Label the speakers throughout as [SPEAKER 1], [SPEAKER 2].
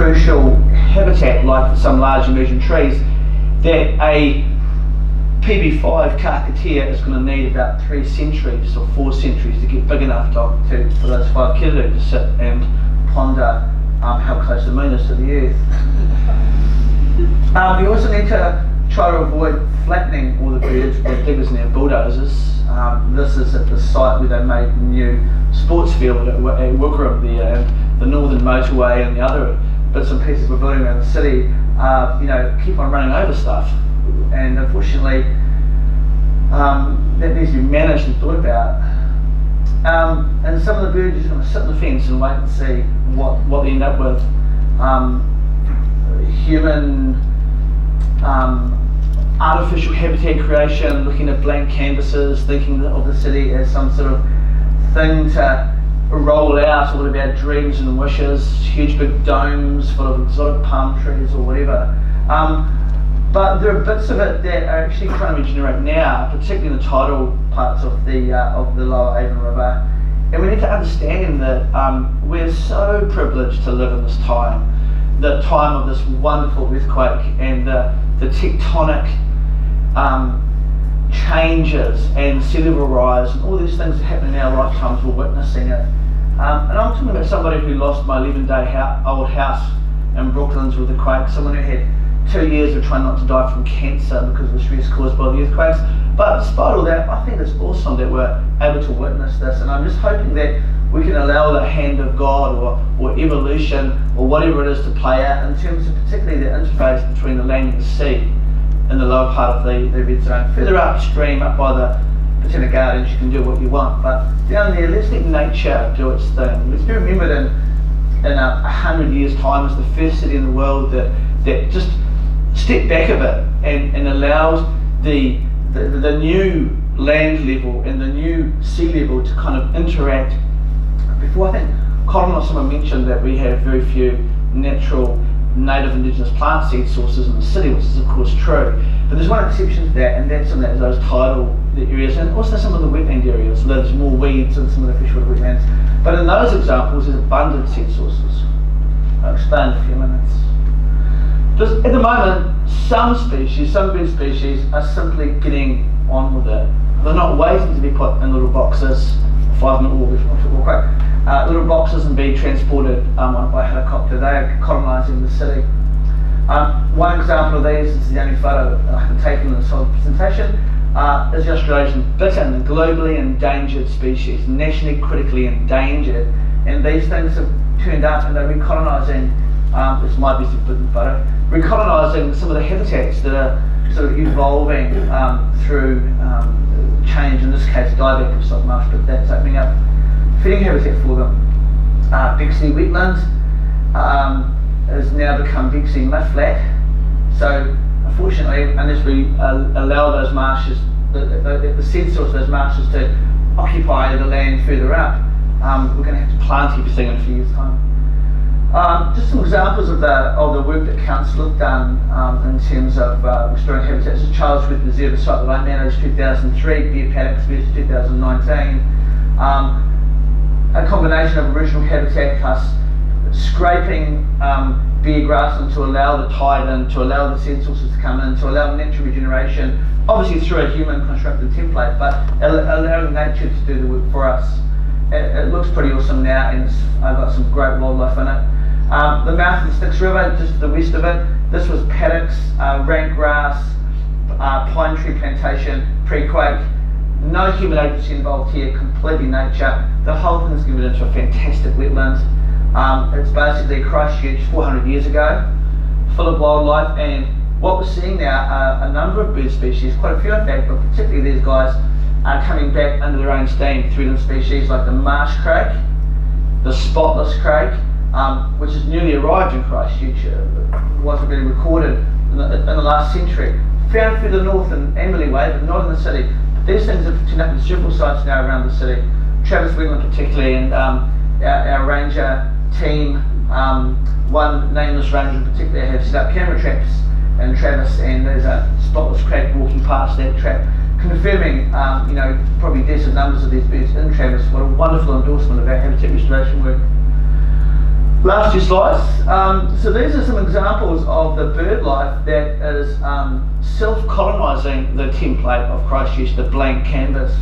[SPEAKER 1] crucial habitat like some large emerging trees that a PB5 kakatea is going to need about 3 centuries or 4 centuries to get big enough for those 5 kiddo to sit and ponder how close the moon is to the earth. We also need to try to avoid flattening all the birds with diggers and their bulldozers. This is at the site where they made the new sports field at Wigram, the northern motorway, and the other bits and pieces we're building around the city. Keep on running over stuff, and unfortunately that needs to be managed and thought about. And some of the birds are just going to sit on the fence and wait and see what they end up with. Human artificial habitat creation, looking at blank canvases, thinking of the city as some sort of thing to roll out all of our dreams and wishes, huge big domes full of exotic palm trees or whatever. But there are bits of it that are actually trying to regenerate now, particularly in the tidal parts of the lower Avon River. And we need to understand that we're so privileged to live in this time, the time of this wonderful earthquake and the tectonic changes and sea level rise and all these things that happen in our lifetimes. We're witnessing it. And I'm talking about somebody who lost my 11-day old house in Brooklands with the quake, someone who had 2 years of trying not to die from cancer because of the stress caused by the earthquakes. But despite all that, I think it's awesome that we're able to witness this, and I'm just hoping that we can allow the hand of God or evolution or whatever it is to play out in terms of particularly the interface between the land and the sea in the lower part of the red zone. Further upstream, up by the Botanic Gardens, you can do what you want, but down there, let's let nature do its thing. Let's be remembered in 100 years' time as the first city in the world that just stepped back a bit and allows the new land level and the new sea level to kind of interact. Before, I think Colin or someone mentioned that we have very few natural native indigenous plant seed sources in the city, which is of course true. But there's one exception to that, and that's in those tidal areas and also some of the wetland areas where there's more weeds and some of the freshwater wetlands. But in those examples, there's abundant seed sources. I'll explain in a few minutes. Just at the moment, some bird species are simply getting on with it. They're not waiting to be put in little boxes, 5-minute walk, little boxes and be transported by helicopter. They are colonising the city. One example of these, this is the only photo I can take in this whole presentation, is the Australasian bittern, a globally endangered species, nationally critically endangered. And these things have turned up and they're recolonising, this might be a bitten photo, recolonising some of the habitats that are sort of evolving through change, in this case dieback of salt marsh, but that's opening up feeding habitat for them. Bexley wetlands has now become Bexley mudflat. So unfortunately, unless we allow those marshes, the seed source of those marshes to occupy the land further up, we're going to have to plant everything in a few years' time. Just some examples of the work that Council have done in terms of restoring habitats. This is Charles Reef Reserve, a site that I managed 2003, beer paddocks versus 2019. A combination of original habitat plus scraping beer grass and to allow the tide in, to allow the seed sources to come in, to allow natural regeneration, obviously through a human constructed template, but allowing nature to do the work for us. It looks pretty awesome now, and I've got some great wildlife in it. The mouth of the Styx River, just to the west of it, this was paddocks, rank grass, pine tree plantation, pre-quake. No human agency involved here, completely nature. The whole thing is given into a fantastic wetland. It's basically Christchurch 400 years ago, full of wildlife, and what we're seeing now are a number of bird species, quite a few in fact, but particularly these guys are coming back under their own steam, threatened species like the marsh crake, the spotless crake, which has newly arrived in Christchurch. It wasn't really recorded in the last century. Found further north in Amberley Way, but not in the city. These things have turned up in several sites now around the city. Travis Whelan particularly, and our ranger team, one nameless ranger in particular, have set up camera traps in Travis, and there's a spotless crake walking past that trap, confirming probably decent numbers of these birds in Travis. What a wonderful endorsement of our habitat restoration work. Last two slides. So these are some examples of the bird life that is self-colonising the template of Christchurch, the blank canvas.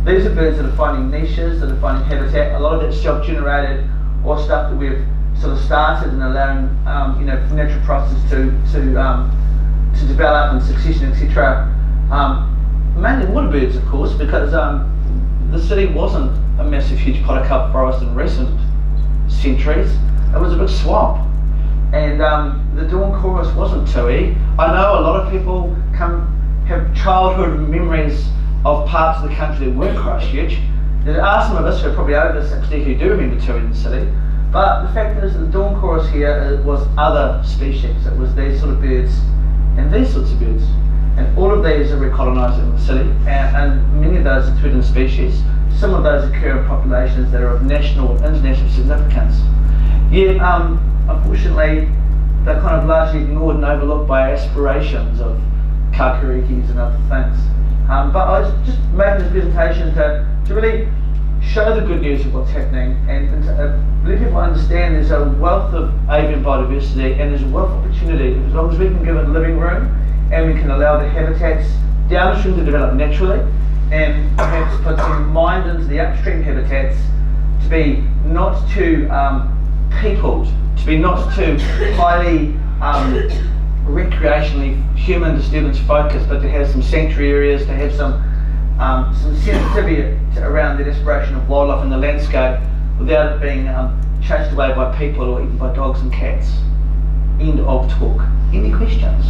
[SPEAKER 1] These are birds that are finding niches, that are finding habitat. A lot of it's self-generated or stuff that we've sort of started and allowing natural processes to develop and succession, etc. Mainly water birds, of course, because the city wasn't a massive, huge potter forest in recent centuries. It was a big swamp, and the dawn chorus wasn't tui. I know a lot of people have childhood memories of parts of the country that weren't Christchurch. There are some of us who are probably over 60 who do remember tui in the city, but the fact is that the dawn chorus here was other species. It was these sort of birds and these sorts of birds, and all of these are recolonising the city, and many of those are threatened species. Some of those occur in populations that are of national and international significance. Yet, unfortunately, they're kind of largely ignored and overlooked by aspirations of kakarikis and other things. But I was just making this presentation to really show the good news of what's happening and to let people understand there's a wealth of avian biodiversity and there's a wealth of opportunity as long as we can give it living room and we can allow the habitats downstream to develop naturally and perhaps put some mind into the upstream habitats to be not too peopled, to be not too highly recreationally human disturbance focused, but to have some sanctuary areas, to have some sensitivity around the desperation of wildlife in the landscape without it being chased away by people or eaten by dogs and cats. End of talk. Any questions?